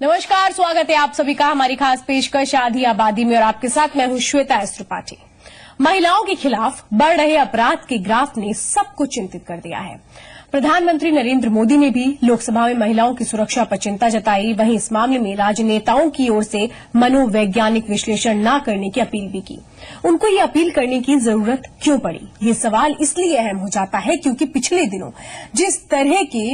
नमस्कार, स्वागत है आप सभी का हमारी खास पेशकश आधी आबादी में और आपके साथ मैं हूं श्वेता त्रिपाठी। महिलाओं के खिलाफ बढ़ रहे अपराध के ग्राफ ने सबको चिंतित कर दिया है। प्रधानमंत्री नरेंद्र मोदी ने भी लोकसभा में महिलाओं की सुरक्षा पर चिंता जताई। वहीं इस मामले में राजनेताओं की ओर से मनोवैज्ञानिक विश्लेषण न करने की अपील भी की। उनको ये अपील करने की जरूरत क्यों पड़ी, ये सवाल इसलिए अहम हो जाता है क्योंकि पिछले दिनों जिस तरह के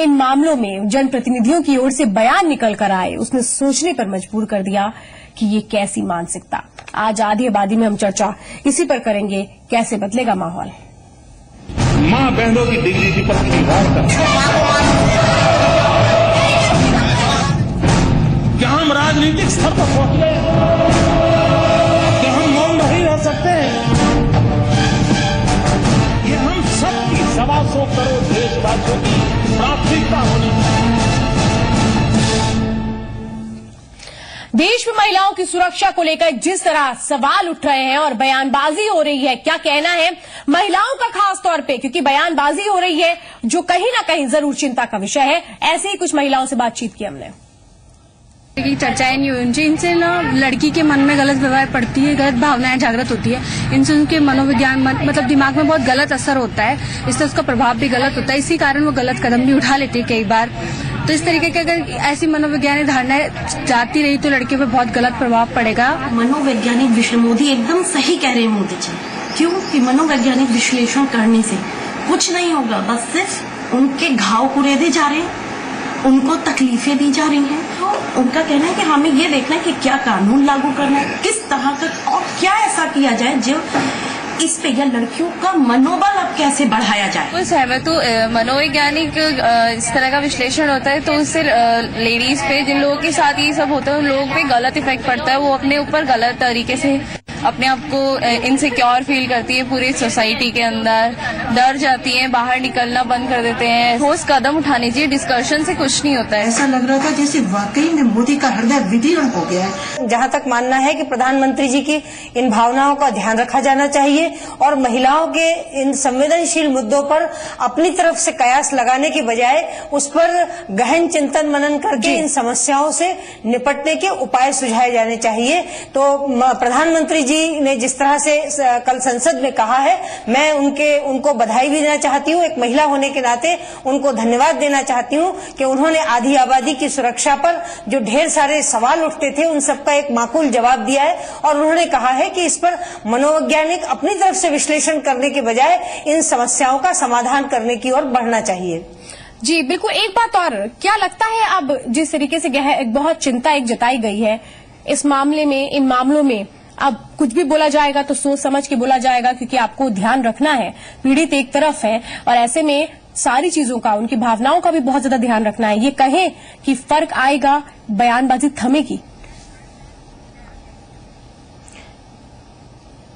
इन मामलों में जनप्रतिनिधियों की ओर से बयान निकल कर आए, उसने सोचने पर मजबूर कर दिया कि ये कैसी मानसिकता। आज आधी आबादी में हम चर्चा इसी पर करेंगे, कैसे बदलेगा माहौल। मां बहनों की डिग्निटी पर खिलवाड़ करना। क्या हम राजनीतिक स्तर पर पहुंचे? क्या हम मौन नहीं रह सकते? ये हम सबकी 125 करोड़ देशवासियों की प्राथमिकता होनी चाहिए। देश में महिलाओं की सुरक्षा को लेकर जिस तरह सवाल उठ रहे हैं और बयानबाजी हो रही है, क्या कहना है महिलाओं का खास तौर पे, क्योंकि बयानबाजी हो रही है जो कहीं ना कहीं जरूर चिंता का विषय है। ऐसे ही कुछ महिलाओं से बातचीत की हमने। चर्चाएं नहीं हुई उनसे, इनसे ना लड़की के मन में गलत व्यवहार पड़ती है, गलत भावनाएं जागृत होती है, इनसे उनके मनोविज्ञान मतलब दिमाग में बहुत गलत असर होता है, इससे उसका प्रभाव भी गलत होता है। इसी कारण वो गलत कदम भी उठा लेते हैं कई बार। तो इस तरीके की अगर ऐसी मनोवैज्ञानिक धारणाएं जाती रही तो लड़के पे बहुत गलत प्रभाव पड़ेगा। मनोवैज्ञानिक मोदी एकदम सही कह रहे हैं मोदी जी, क्योंकि मनोवैज्ञानिक विश्लेषण करने से कुछ नहीं होगा, बस सिर्फ उनके घाव कुरेदे जा रहे हैं, उनको तकलीफें दी जा रही हैं। तो उनका कहना है कि हमें ये देखना है कि क्या कानून लागू करना है, किस तरह का और क्या ऐसा किया जाए जो इस पे या लड़कियों का मनोबल अब कैसे बढ़ाया जाए। तो सहमत हूँ, मनोवैज्ञानिक इस तरह का विश्लेषण होता है तो उससे लेडीज पे, जिन लोगों के साथ ये सब होता है उन लोगों पे गलत इफेक्ट पड़ता है। वो अपने ऊपर गलत तरीके से अपने आप को इनसिक्योर फील करती है, पूरी सोसाइटी के अंदर डर जाती है, बाहर निकलना बंद कर देते हैं। ठोस कदम उठाने चाहिए, डिस्कशन से कुछ नहीं होता है। ऐसा लग रहा था जैसे वाकई में मोदी का हृदय विदीर्ण हो गया है। जहाँ तक मानना है कि प्रधानमंत्री जी की इन भावनाओं का ध्यान रखा जाना चाहिए और महिलाओं के इन संवेदनशील मुद्दों पर अपनी तरफ से कयास लगाने की बजाय उस पर गहन चिंतन मनन करके इन समस्याओं से निपटने के उपाय सुझाए जाने चाहिए। तो प्रधानमंत्री जी ने जिस तरह से कल संसद में कहा है, मैं उनको बधाई भी देना चाहती हूँ। एक महिला होने के नाते उनको धन्यवाद देना चाहती हूँ कि उन्होंने आधी आबादी की सुरक्षा पर जो ढेर सारे सवाल उठते थे उन सबका एक माकूल जवाब दिया है और उन्होंने कहा है कि इस पर मनोवैज्ञानिक अपनी तरफ से विश्लेषण करने के बजाय इन समस्याओं का समाधान करने की ओर बढ़ना चाहिए। जी बिल्कुल। एक बात और, क्या लगता है अब जिस तरीके से बहुत चिंता जताई गई है इस मामले में, इन मामलों में अब कुछ भी बोला जाएगा तो सोच समझ के बोला जाएगा, क्योंकि आपको ध्यान रखना है पीड़ित एक तरफ है और ऐसे में सारी चीजों का, उनकी भावनाओं का भी बहुत ज्यादा ध्यान रखना है। ये कहें कि फर्क आएगा, बयानबाजी थमेगी?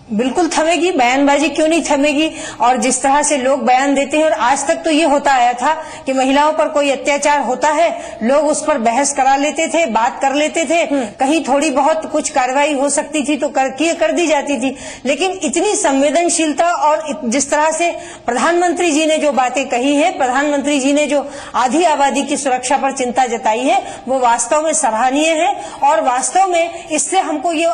बिल्कुल थमेगी, बयानबाजी क्यों नहीं थमेगी। और जिस तरह से लोग बयान देते हैं, और आज तक तो ये होता आया था कि महिलाओं पर कोई अत्याचार होता है, लोग उस पर बहस करा लेते थे, बात कर लेते थे, कहीं थोड़ी बहुत कुछ कार्रवाई हो सकती थी तो कर दी जाती थी। लेकिन इतनी संवेदनशीलता और जिस तरह से प्रधानमंत्री जी ने जो बातें कही है, प्रधानमंत्री जी ने जो आधी आबादी की सुरक्षा पर चिंता जताई है, वो वास्तव में सराहनीय है। और वास्तव में इससे हमको ये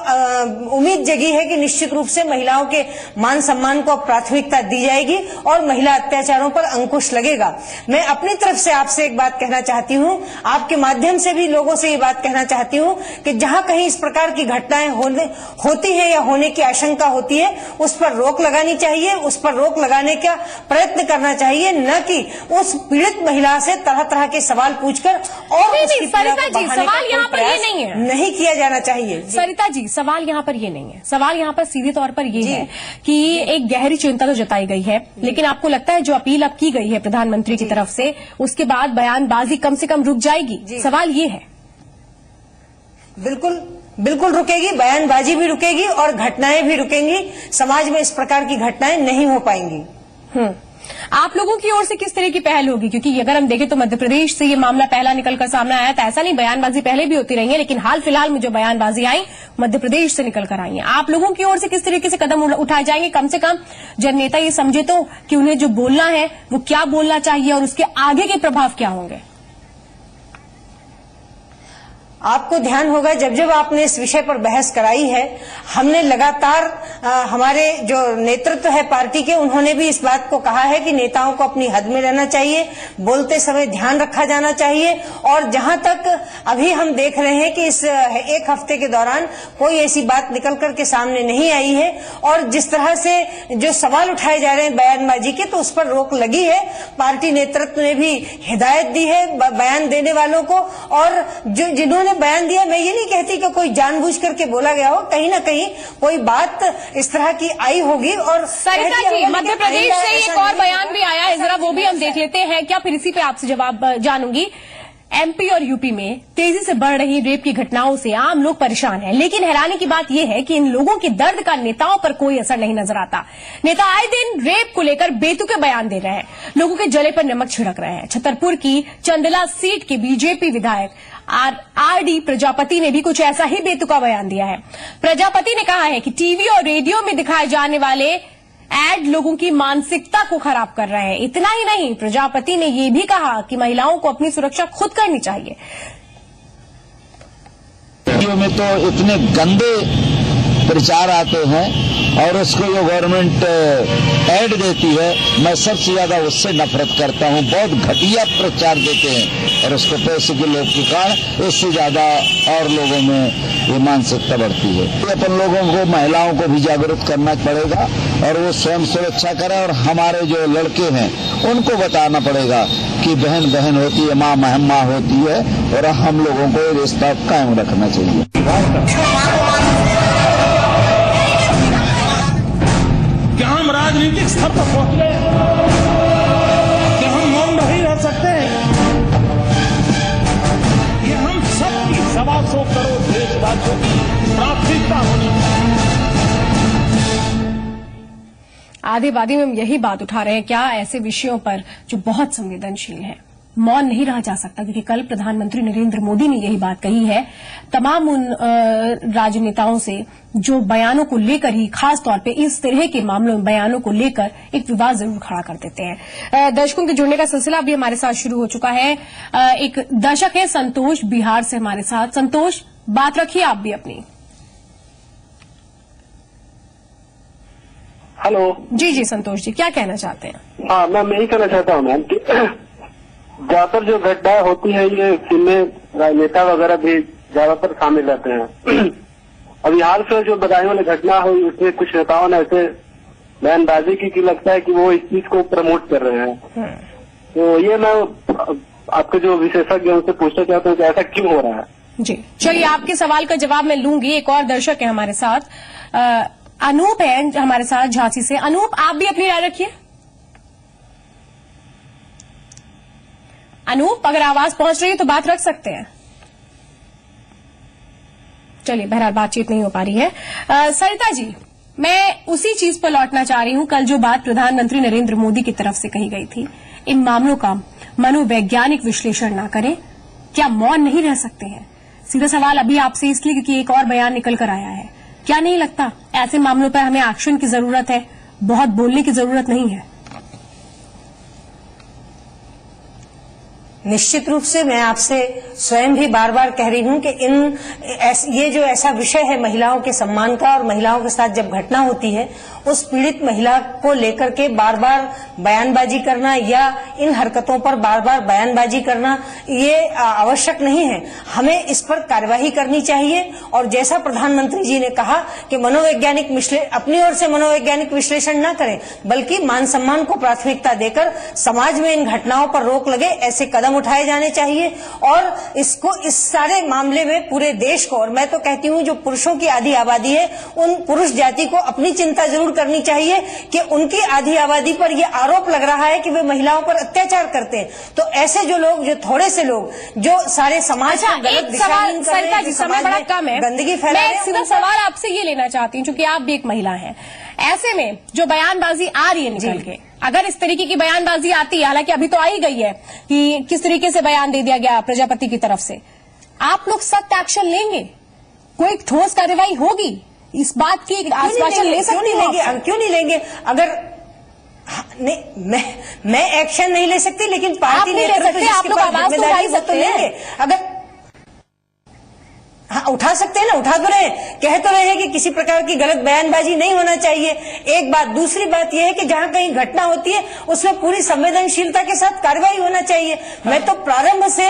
उम्मीद जगी है कि निश्चित रूप से महिलाओं के मान सम्मान को प्राथमिकता दी जाएगी और महिला अत्याचारों पर अंकुश लगेगा। मैं अपनी तरफ से आपसे एक बात कहना चाहती हूँ, आपके माध्यम से भी लोगों से ये बात कहना चाहती हूँ कि जहाँ कहीं इस प्रकार की घटनाएं होती है या होने की आशंका होती है, उस पर रोक लगानी चाहिए, उस पर रोक लगाने का प्रयत्न करना चाहिए, न कि उस पीड़ित महिला से तरह तरह के सवाल पूछकर और उसकी पीड़ा को बढ़ाने का प्रयास नहीं किया जाना चाहिए। सरिता जी, सवाल यहाँ पर ये नहीं है। सवाल यहाँ पर सीधे तौर पर ये है कि एक गहरी चिंता तो जताई गई है, लेकिन आपको लगता है जो अपील अब की गई है प्रधानमंत्री की तरफ से, उसके बाद बयानबाजी कम से कम रुक जाएगी? सवाल ये है। बिल्कुल रुकेगी, बयानबाजी भी रुकेगी और घटनाएं भी रुकेंगी। समाज में इस प्रकार की घटनाएं नहीं हो पाएंगी। आप लोगों की ओर से किस तरह की पहल होगी? क्योंकि अगर हम देखें तो मध्य प्रदेश से ये मामला पहला निकलकर सामने आया था। ऐसा नहीं, बयानबाजी पहले भी होती रही है, लेकिन हाल फिलहाल में जो बयानबाजी आई मध्य प्रदेश से निकलकर आई है। आप लोगों की ओर से किस तरीके से कदम उठाए जाएंगे? कम से कम जब नेता ये समझे तो कि उन्हें जो बोलना है वो क्या बोलना चाहिए और उसके आगे के प्रभाव क्या होंगे? आपको ध्यान होगा जब जब आपने इस विषय पर बहस कराई है, हमने लगातार हमारे जो नेतृत्व है पार्टी के, उन्होंने भी इस बात को कहा है कि नेताओं को अपनी हद में रहना चाहिए, बोलते समय ध्यान रखा जाना चाहिए। और जहां तक अभी हम देख रहे हैं कि इस एक हफ्ते के दौरान कोई ऐसी बात निकल करके सामने नहीं आई है, और जिस तरह से जो सवाल उठाए जा रहे हैं बयानबाजी के, तो उस पर रोक लगी है। पार्टी नेतृत्व ने भी हिदायत दी है बयान देने वालों को, और जो जिन्होंने बयान दिया, मैं ये नहीं कहती कि कोई जानबूझ करके बोला गया हो, कहीं ना कहीं कोई बात इस तरह की आई होगी। और सरिता जी, मध्य प्रदेश से एक और बयान भी आया है, जरा वो भी हम देख लेते हैं क्या, फिर इसी पे आपसे जवाब जानूंगी। एमपी और यूपी में तेजी से बढ़ रही रेप की घटनाओं से आम लोग परेशान हैं, लेकिन हैरानी की बात यह है कि इन लोगों के दर्द का नेताओं पर कोई असर नहीं नजर आता। नेता आए दिन रेप को लेकर बेतुके बयान दे रहे हैं, लोगों के जले पर नमक छिड़क रहे हैं। छतरपुर की चंदला सीट के बीजेपी विधायक आर.डी. प्रजापति ने भी कुछ ऐसा ही बेतुका बयान दिया है। प्रजापति ने कहा है कि टीवी और रेडियो में दिखाए जाने वाले एड लोगों की मानसिकता को खराब कर रहे हैं। इतना ही नहीं, प्रजापति ने यह भी कहा कि महिलाओं को अपनी सुरक्षा खुद करनी चाहिए। वीडियो में तो इतने गंदे प्रचार आते हैं, और उसको जो गवर्नमेंट ऐड देती है, मैं सबसे ज्यादा उससे नफरत करता हूं। बहुत घटिया प्रचार देते हैं, और उसको पैसे के लोभ के कारण इससे ज्यादा और लोगों में ये मानसिकता बढ़ती है। अपन लोगों को, महिलाओं को भी जागरूक करना पड़ेगा, और वो स्वयं सुरक्षा करें। और हमारे जो लड़के हैं उनको बताना पड़ेगा कि बहन बहन होती है, माँ माँ होती है, और हम लोगों को ये रिश्ता कायम रखना चाहिए। क्या हम राजनीतिक स्तर पर पहुंच गए? क्या हम मौन नहीं रह सकते? ये हम सबकी 125 करोड़ देशवासियों की प्राथमिकता होनी चाहिए। आधी बादी में हम यही बात उठा रहे हैं, क्या ऐसे विषयों पर जो बहुत संवेदनशील है मौन नहीं रहा जा सकता, क्योंकि कल प्रधानमंत्री नरेंद्र मोदी ने यही बात कही है। तमाम उन राजनेताओं से जो बयानों को लेकर ही, खास तौर पे इस तरह के मामलों में बयानों को लेकर एक विवाद जरूर खड़ा कर देते हैं। दर्शकों के जुड़ने का सिलसिला भी हमारे साथ शुरू हो चुका है। एक दर्शक है संतोष, बिहार से हमारे साथ। संतोष, बात रखिए आप भी अपनी। हेलो जी जी संतोष जी, क्या कहना चाहते हैं? हाँ, मैं यही कहना चाहता हूँ मैम कि ज्यादातर जो घटनाएं होती है, ये फिल्में, राजनेता वगैरह भी ज्यादातर शामिल रहते हैं। अभी हाल से जो बदायूं वाली घटना हुई, उसमें कुछ नेताओं ने ऐसे बयानबाजी की कि लगता है कि वो इस चीज को प्रमोट कर रहे हैं। तो ये मैं आपके जो विशेषज्ञ हैं उनसे पूछना चाहता हूँ कि ऐसा क्यों हो रहा है। जी चलिए, आपके सवाल का जवाब मैं लूंगी। एक और दर्शक है हमारे साथ, अनूप है हमारे साथ झांसी से। अनूप, आप भी अपनी राय रखिए। अनूप, अगर आवाज पहुंच रही है तो बात रख सकते हैं। चलिए, बहरहाल बातचीत नहीं हो पा रही है। सरिता जी, मैं उसी चीज पर लौटना चाह रही हूं, कल जो बात प्रधानमंत्री नरेंद्र मोदी की तरफ से कही गई थी, इन मामलों का मनोवैज्ञानिक विश्लेषण ना करें, क्या मौन नहीं रह सकते हैं? सीधा सवाल अभी आपसे इसलिए क्योंकि एक और बयान निकल कर आया है। क्या नहीं लगता ऐसे मामलों पर हमें एक्शन की जरूरत है, बहुत बोलने की जरूरत नहीं है? निश्चित रूप से मैं आपसे स्वयं भी बार बार कह रही हूं कि ये जो ऐसा विषय है महिलाओं के सम्मान का, और महिलाओं के साथ जब घटना होती है, उस पीड़ित महिला को लेकर के बार बार बयानबाजी करना या इन हरकतों पर बार बार बयानबाजी करना, ये आवश्यक नहीं है। हमें इस पर कार्यवाही करनी चाहिए, और जैसा प्रधानमंत्री जी ने कहा कि अपनी ओर से मनोवैज्ञानिक विश्लेषण न करें, बल्कि मान सम्मान को प्राथमिकता देकर समाज में इन घटनाओं पर रोक लगे, ऐसे कदम उठाए जाने चाहिए। और इस सारे मामले में पूरे देश को, और मैं तो कहती हूं जो पुरुषों की आधी आबादी है, उन पुरुष जाति को अपनी चिंता जरूर करनी चाहिए कि उनकी आधी आबादी पर यह आरोप लग रहा है कि वे महिलाओं पर अत्याचार करते हैं। तो ऐसे जो लोग, जो थोड़े से लोग जो सारे समाज को गलत दिशाहीन कर रहे हैं, समय बड़ा कम है, गंदगी फैला रहे हैं। सीधा सवाल आपसे ये लेना चाहती हूँ, क्योंकि आप भी एक महिला हैं। ऐसे में जो बयानबाजी आ रही है निकल के, अगर इस तरीके की बयानबाजी आती है, हालांकि अभी तो आ ही गई है कि किस तरीके से बयान दे दिया गया प्रजापति की तरफ से, आप लोग सख्त एक्शन लेंगे? कोई ठोस कार्रवाई होगी? इस बात की आश्वासन ले सकते हैं? क्यों नहीं लेंगे? अगर मैं एक्शन नहीं ले सकती, लेकिन पार्टी आप लोग आवाज तो उठा ही सकते हैं। अगर उठा सकते हैं ना, उठा तो रहे, कह तो रहे हैं कि किसी प्रकार की गलत बयानबाजी नहीं होना चाहिए। एक बात, दूसरी बात यह है कि जहां कहीं घटना होती है उसमें पूरी संवेदनशीलता के साथ कार्रवाई होना चाहिए। मैं तो प्रारंभ से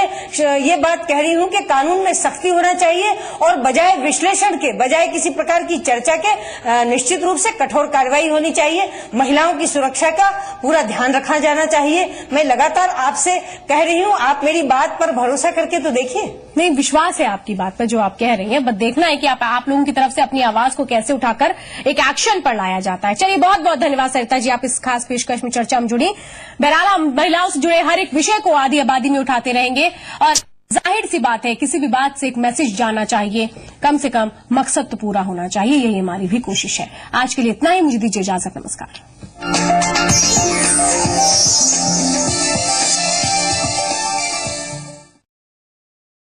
ये बात कह रही हूं कि कानून में सख्ती होना चाहिए और बजाय विश्लेषण के, बजाय किसी प्रकार की चर्चा के निश्चित रूप से कठोर कार्रवाई होनी चाहिए। महिलाओं की सुरक्षा का पूरा ध्यान रखा जाना चाहिए। मैं लगातार आपसे कह रही हूं, आप मेरी बात पर भरोसा करके तो देखिए। नहीं, विश्वास है आपकी बात पर जो आप कह रही हैं, बस देखना है कि आप लोगों की तरफ से अपनी आवाज को कैसे उठाकर एक एक्शन पर लाया जाता है। चलिए, बहुत बहुत धन्यवाद सरिता जी, आप इस खास पेशकश में चर्चा में जुड़ी। बहरहाल हम महिलाओं से जुड़े हर एक विषय को आधी आबादी में उठाते रहेंगे और जाहिर सी बात है, किसी भी बात से एक मैसेज जाना चाहिए, कम से कम मकसद तो पूरा होना चाहिए, यही हमारी भी कोशिश है। आज के लिए इतना ही, मुझे दीजिए इजाजत, नमस्कार।